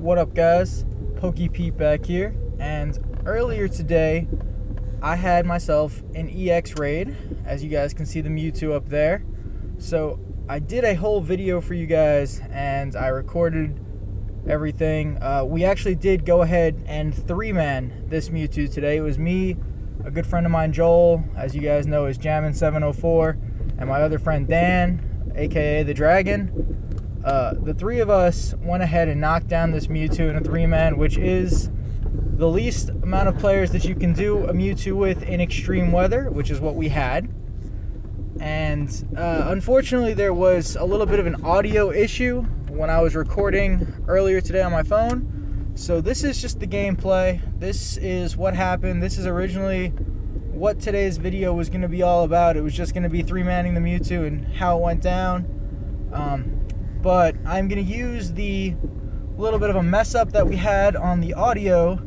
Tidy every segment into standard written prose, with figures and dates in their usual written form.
What up, guys? Pokey Pete back here, and earlier today I had myself an EX raid. As you guys can see the Mewtwo up there. So I did a whole video for you guys and I recorded everything. We actually did go ahead and 3-man this Mewtwo today. It was me, a good friend of mine Joel, as you guys know is Jammin704, and my other friend Dan, aka the Dragon. The three of us went ahead and knocked down this Mewtwo in a 3-man, which is the least amount of players that you can do a Mewtwo with in extreme weather, which is what we had. And unfortunately there was a little bit of an audio issue when I was recording earlier today on my phone. So this is just the gameplay. This is what happened. This is originally what today's video was going to be all about. It was just going to be 3-manning the Mewtwo and how it went down. But I'm going to use the little bit of a mess up that we had on the audio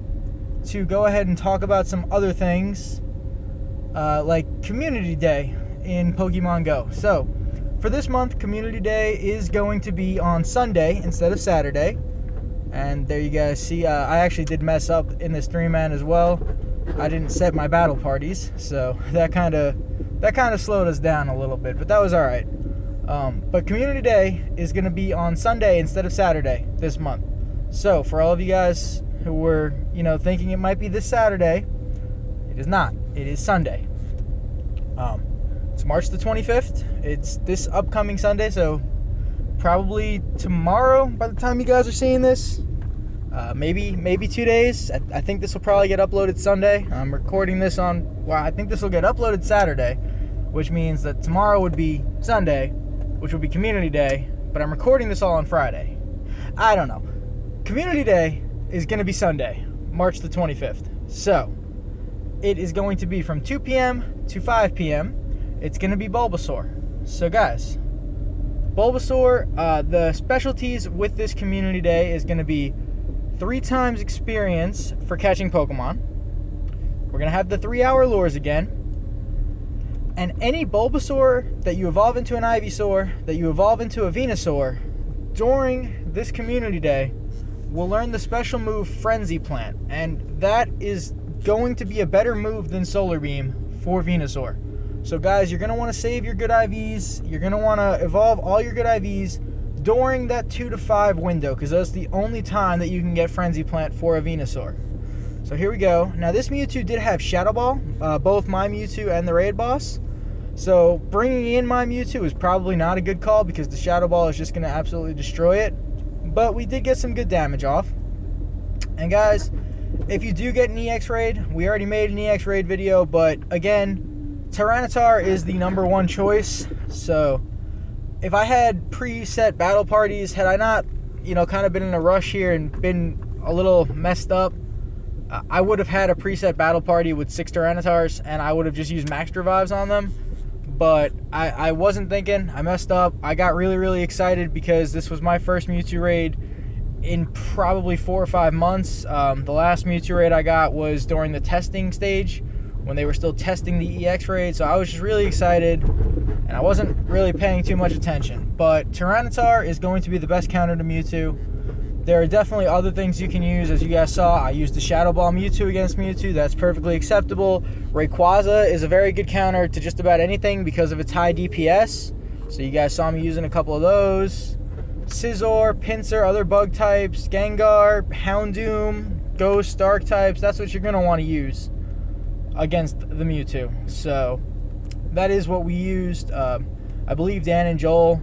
to go ahead and talk about some other things, like Community Day in Pokemon Go. So, for this month, Community Day is going to be on Sunday instead of Saturday. And there you guys see, I actually did mess up in this 3-man as well. I didn't set my battle parties, so that kind of slowed us down a little bit, but that was all right. But Community Day is going to be on Sunday instead of Saturday this month. So, for all of you guys who were, thinking it might be this Saturday, it is not. It is Sunday. It's March the 25th. It's this upcoming Sunday, so probably tomorrow by the time you guys are seeing this. Maybe 2 days. I think this will probably get uploaded Sunday. I'm recording this I think this will get uploaded Saturday, which means that tomorrow would be Sunday, which will be Community Day, but I'm recording this all on Friday. I don't know. Community Day is going to be Sunday, March the 25th. So, it is going to be from 2 p.m. to 5 p.m. It's going to be Bulbasaur. So, guys, Bulbasaur, the specialties with this Community Day is going to be 3 times experience for catching Pokemon. We're going to have the 3-hour lures again. And any Bulbasaur that you evolve into an Ivysaur, that you evolve into a Venusaur, during this Community Day, will learn the special move Frenzy Plant. And that is going to be a better move than Solar Beam for Venusaur. So guys, you're going to want to save your good IVs. You're going to want to evolve all your good IVs during that 2 to 5 window, because that's the only time that you can get Frenzy Plant for a Venusaur. So here we go. Now this Mewtwo did have Shadow Ball, both my Mewtwo and the Raid Boss. So bringing in my Mewtwo is probably not a good call because the Shadow Ball is just going to absolutely destroy it. But we did get some good damage off. And guys, if you do get an EX raid, we already made an EX raid video, but again, Tyranitar is the number one choice. So if I had preset battle parties, had I not, kind of been in a rush here and been a little messed up, I would have had a preset battle party with 6 Tyranitars and I would have just used max revives on them. But I wasn't thinking. I messed up. I got really, really excited because this was my first Mewtwo raid in probably 4 or 5 months. The last Mewtwo raid I got was during the testing stage when they were still testing the EX raid. So I was just really excited and I wasn't really paying too much attention. But Tyranitar is going to be the best counter to Mewtwo. There are definitely other things you can use. As you guys saw, I used the Shadow Ball Mewtwo against Mewtwo. That's perfectly acceptable. Rayquaza is a very good counter to just about anything because of its high DPS. So you guys saw me using a couple of those. Scizor, Pinsir, other bug types, Gengar, Houndoom, Ghost, Dark types. That's what you're going to want to use against the Mewtwo. So that is what we used. I believe Dan and Joel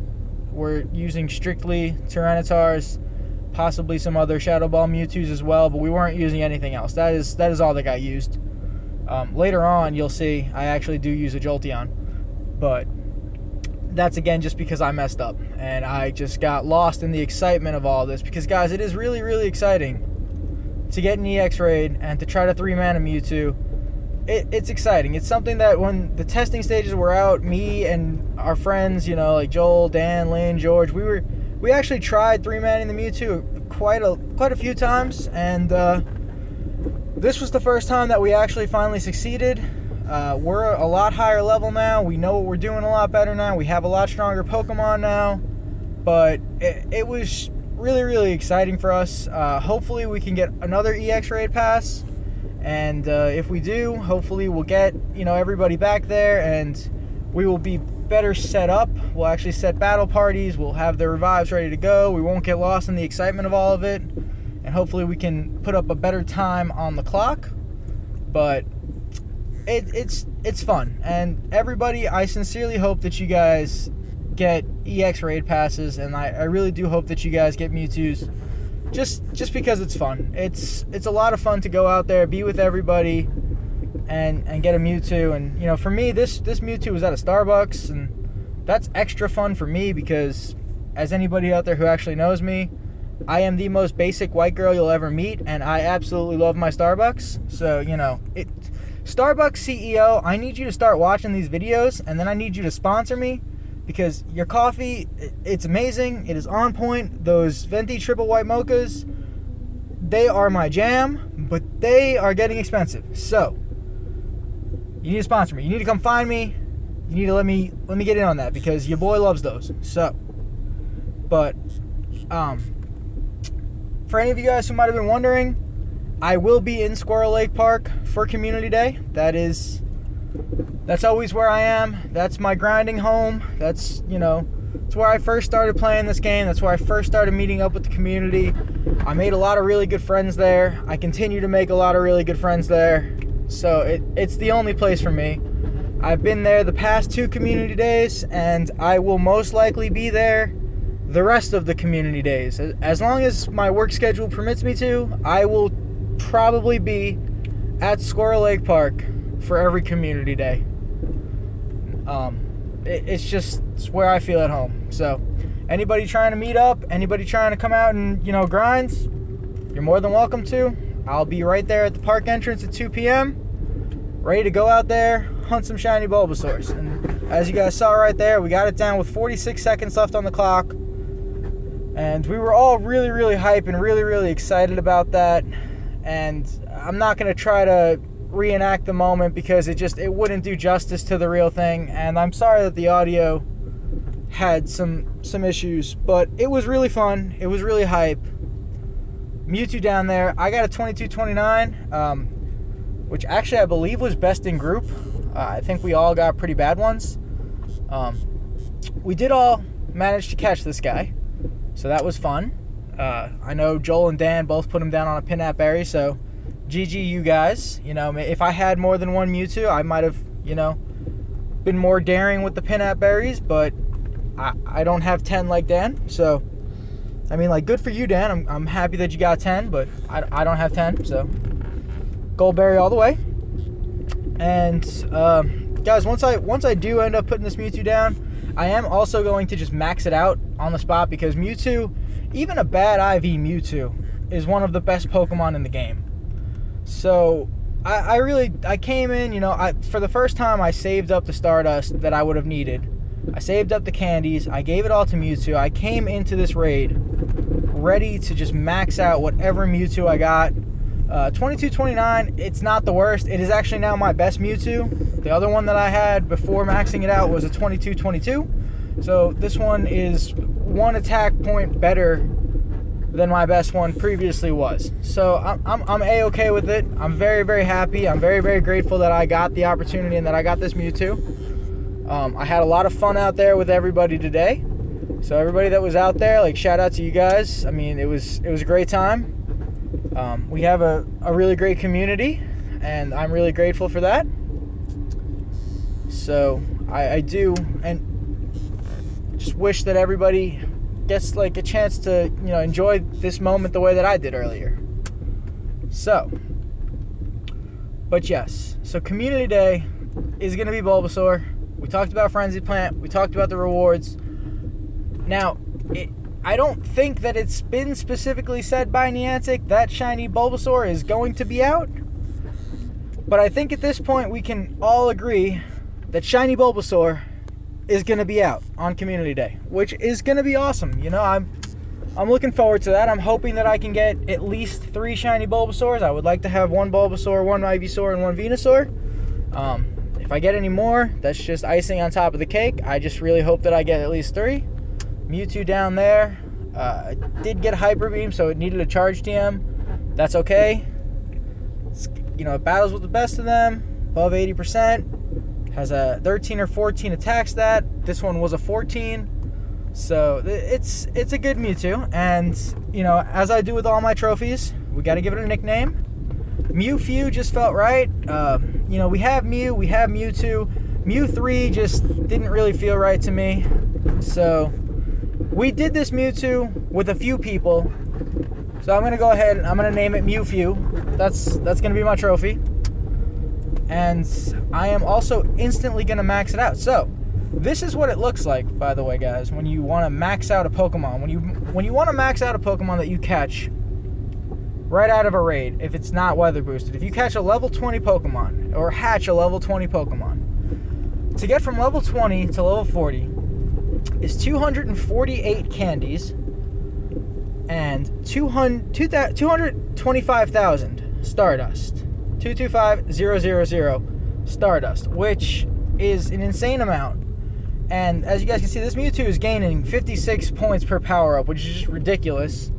were using strictly Tyranitars. Possibly some other Shadow Ball Mewtwo's as well, but we weren't using anything else. That is all that got used. Later on, you'll see I actually do use a Jolteon, but that's again just because I messed up and I just got lost in the excitement of all this. Because guys, it is really, really exciting to get an EX raid and to try to 3-man a Mewtwo. It's exciting. It's something that when the testing stages were out, me and our friends, like Joel, Dan, Lynn, George, we actually tried 3-manning the Mewtwo quite a few times, and this was the first time that we actually finally succeeded. We're a lot higher level now. We know what we're doing a lot better now. We have a lot stronger Pokemon now, but it was really exciting for us. Hopefully we can get another EX raid pass, and if we do, hopefully we'll get everybody back there, and we will be better set up. We'll actually set battle parties. We'll have the revives ready to go. We won't get lost in the excitement of all of it, and hopefully we can put up a better time on the clock. But it's fun, and everybody, I sincerely hope that you guys get EX raid passes, and I really do hope that you guys get Mewtwo's, just because it's fun. It's a lot of fun to go out there, be with everybody, and get a Mewtwo. And for me, this Mewtwo was at a Starbucks, and that's extra fun for me because, as anybody out there who actually knows me, I am the most basic white girl you'll ever meet, and I absolutely love my Starbucks. So Starbucks CEO, I need you to start watching these videos, and then I need you to sponsor me, because your coffee, it's amazing. It is on point. Those venti triple white mochas, they are my jam, but they are getting expensive. So you need to sponsor me. You need to come find me. You need to let me get in on that, because your boy loves those. So, but for any of you guys who might have been wondering, I will be in Squirrel Lake Park for Community Day. That's always where I am. That's my grinding home. That's where I first started playing this game. That's where I first started meeting up with the community. I made a lot of really good friends there. I continue to make a lot of really good friends there. So it's the only place for me. I've been there the past 2 community days, and I will most likely be there the rest of the community days. As long as my work schedule permits me to, I will probably be at Squirrel Lake Park for every community day. It's where I feel at home. So anybody trying to meet up, anybody trying to come out and grind, you're more than welcome to. I'll be right there at the park entrance at 2 p.m. ready to go out there, hunt some shiny Bulbasaurs. And as you guys saw right there, we got it down with 46 seconds left on the clock, and we were all really hype and really excited about that. And I'm not going to try to reenact the moment, because it wouldn't do justice to the real thing, and I'm sorry that the audio had some issues, but it was really fun. It was really hype. Mewtwo down there, I got a 22-29, which actually I believe was best in group. I think we all got pretty bad ones. We did all manage to catch this guy, so that was fun. I know Joel and Dan both put him down on a Pinap Berry, so GG you guys. If I had more than one Mewtwo, I might have, been more daring with the Pinap Berries, but I don't have 10 like Dan. So, good for you, Dan. I'm happy that you got 10, but I don't have 10, so Gold Berry all the way. And, guys, once I do end up putting this Mewtwo down, I am also going to just max it out on the spot, because Mewtwo, even a bad IV Mewtwo, is one of the best Pokemon in the game. So I came in, for the first time I saved up the Stardust that I would have needed. I saved up the candies. I gave it all to Mewtwo. I came into this raid ready to just max out whatever Mewtwo I got. 22-29, it's not the worst. It is actually now my best Mewtwo. The other one that I had before maxing it out was a 22-22. So this one is 1 attack point better than my best one previously was. So I'm A-okay with it. I'm very happy. I'm very grateful that I got the opportunity and that I got this Mewtwo. I had a lot of fun out there with everybody today. So everybody that was out there, shout out to you guys. It was a great time. We have a really great community, and I'm really grateful for that. So I do, and just wish that everybody gets a chance to enjoy this moment the way that I did earlier. So, but yes, so Community Day is going to be Bulbasaur. We talked about Frenzy Plant. We talked about the rewards. Now, I don't think that it's been specifically said by Niantic that shiny Bulbasaur is going to be out, but I think at this point we can all agree that shiny Bulbasaur is going to be out on Community Day, which is going to be awesome. I'm looking forward to that. I'm hoping that I can get at least 3 shiny Bulbasaurs. I would like to have 1 Bulbasaur, 1 Ivysaur, and 1 Venusaur. If I get any more, that's just icing on top of the cake. I just really hope that I get at least 3. Mewtwo down there. It did get Hyper Beam, so it needed a charge TM. That's okay. It battles with the best of them, above 80%. Has a 13 or 14 attack stat. This one was a 14. So it's a good Mewtwo. And, as I do with all my trophies, we got to give it a nickname. Mewtwo just felt right. We have Mew, we have Mewtwo. Mew 3 just didn't really feel right to me. So we did this Mewtwo with a few people. So I'm going to go ahead and I'm going to name it Mewfew. That's going to be my trophy. And I am also instantly going to max it out. So this is what it looks like, by the way, guys, when you want to max out a Pokemon. When you want to max out a Pokemon that you catch right out of a raid, if it's not weather boosted. If you catch a level 20 Pokemon or hatch a level 20 Pokemon, to get from level 20 to level 40 is 248 candies and 225,000 Stardust. 225,000 Stardust, which is an insane amount. And as you guys can see, this Mewtwo is gaining 56 points per power-up, which is just ridiculous.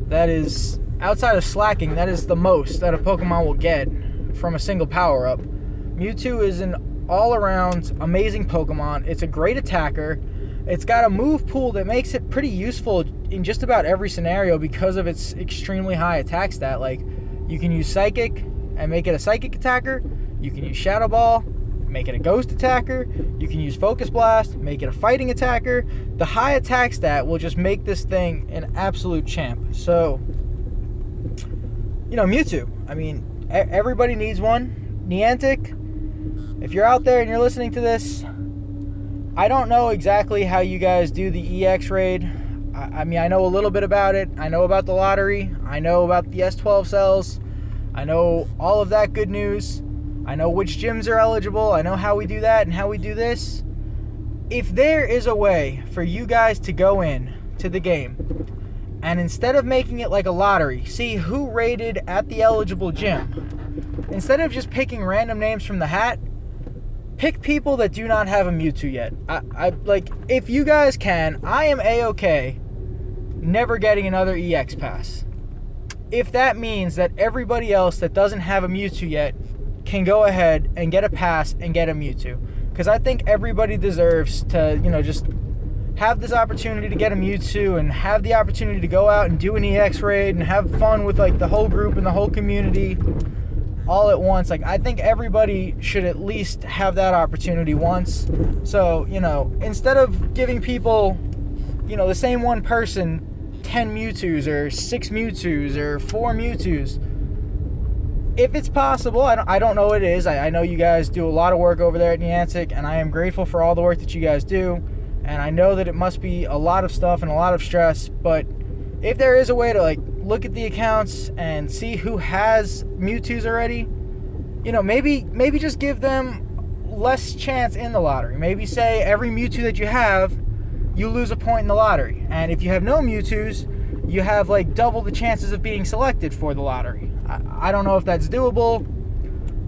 That is, outside of slacking, that is the most that a Pokemon will get from a single power-up. Mewtwo is an all-around amazing Pokemon. It's a great attacker. It's got a move pool that makes it pretty useful in just about every scenario because of its extremely high attack stat. Like, you can use Psychic and make it a Psychic attacker. You can use Shadow Ball, make it a Ghost attacker. You can use Focus Blast, make it a fighting attacker. The high attack stat will just make this thing an absolute champ. So, Mewtwo. I mean, everybody needs one. Niantic, if you're out there and you're listening to this, I don't know exactly how you guys do the EX raid. I mean, I know a little bit about it. I know about the lottery. I know about the S12 cells. I know all of that good news. I know which gyms are eligible. I know how we do that and how we do this. If there is a way for you guys to go in to the game and instead of making it like a lottery, see who raided at the eligible gym, instead of just picking random names from the hat, pick people that do not have a Mewtwo yet. I if you guys can, I am A-okay never getting another EX pass. If that means that everybody else that doesn't have a Mewtwo yet can go ahead and get a pass and get a Mewtwo. Because I think everybody deserves to, just have this opportunity to get a Mewtwo and have the opportunity to go out and do an EX raid and have fun with, the whole group and the whole community all at once. I think everybody should at least have that opportunity once. So, instead of giving people, the same one person 10 Mewtwo's or 6 Mewtwo's or 4 Mewtwo's, if it's possible, I don't know what it is. I know you guys do a lot of work over there at Niantic, and I am grateful for all the work that you guys do. And I know that it must be a lot of stuff and a lot of stress, but if there is a way to look at the accounts and see who has Mewtwo's already, maybe just give them less chance in the lottery. Maybe say every Mewtwo that you have, you lose a point in the lottery. And if you have no Mewtwo's, you have double the chances of being selected for the lottery. I don't know if that's doable,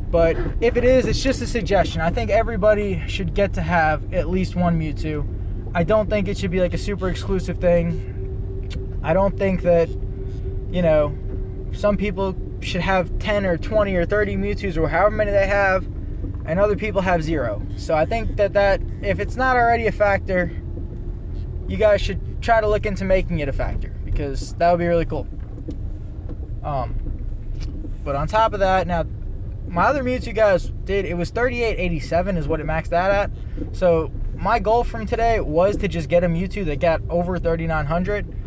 but if it is, it's just a suggestion. I think everybody should get to have at least one Mewtwo. I don't think it should be a super exclusive thing. I don't think that, some people should have 10 or 20 or 30 Mewtwo's or however many they have, and other people have 0. So I think that if it's not already a factor, you guys should try to look into making it a factor, because that would be really cool. But on top of that, now my other Mewtwo guys it was 3887 is what it maxed that at. So my goal from today was to just get a Mewtwo that got over 3900.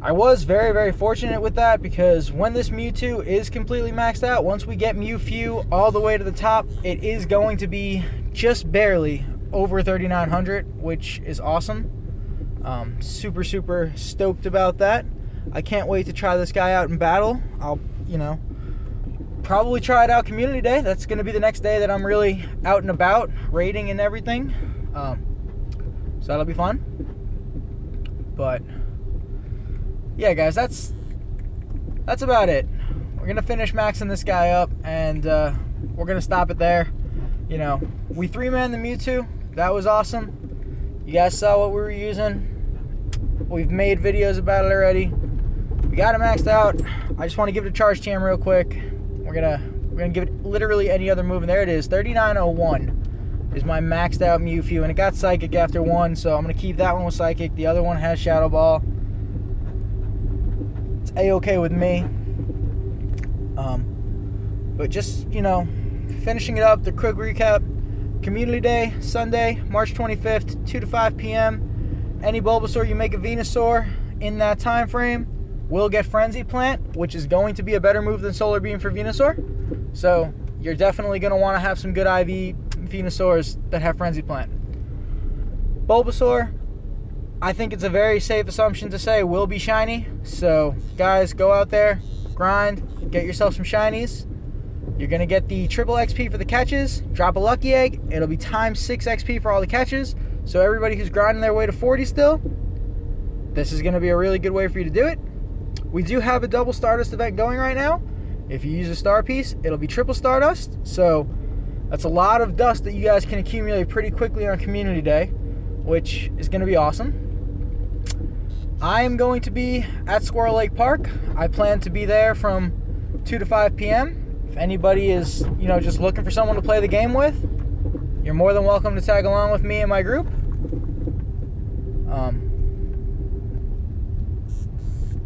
I was very, very fortunate with that, because when this Mewtwo is completely maxed out, once we get Mewfew all the way to the top, it is going to be just barely over 3900, which is awesome. Super, super stoked about that. I can't wait to try this guy out in battle. I'll, probably try it out community day. That's going to be the next day that I'm really out and about, raiding and everything. So that'll be fun. But yeah, guys, that's about it. We're going to finish maxing this guy up, and we're going to stop it there. We 3-man the Mewtwo. That was awesome. You guys saw what we were using. We've made videos about it already. We got it maxed out. I just want to give it a charge TM real quick. We're gonna give it literally any other move, and there it is. 3901 is my maxed out Mewtwo, and it got Psychic after one, so I'm gonna keep that one with Psychic. The other one has Shadow Ball. It's a-okay with me. But just, you know, finishing it up, the quick recap. Community Day, Sunday, March 25th, 2 to 5 p.m. Any Bulbasaur you make a Venusaur in that time frame will get Frenzy Plant, which is going to be a better move than Solar Beam for Venusaur. So you're definitely going to want to have some good IV Venusaurs that have Frenzy Plant. Bulbasaur, I think it's a very safe assumption to say will be shiny. So guys, go out there, grind, get yourself some shinies. You're going to get the triple XP for the catches, drop a lucky egg, it'll be times 6 XP for all the catches. So everybody who's grinding their way to 40 still, this is going to be a really good way for you to do it. We do have a double Stardust event going right now. If you use a star piece, it'll be triple Stardust. So that's a lot of dust that you guys can accumulate pretty quickly on Community Day, which is going to be awesome. I am going to be at Squirrel Lake Park. I plan to be there from 2 to 5 p.m. If anybody is, you know, just looking for someone to play the game with, you're more than welcome to tag along with me and my group.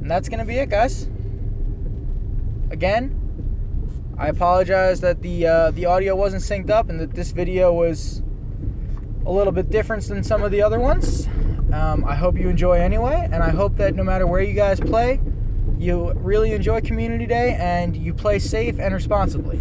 And that's going to be it, guys. Again, I apologize that the audio wasn't synced up and that this video was a little bit different than some of the other ones. I hope you enjoy anyway, and I hope that no matter where you guys play, you really enjoy Community Day and you play safe and responsibly.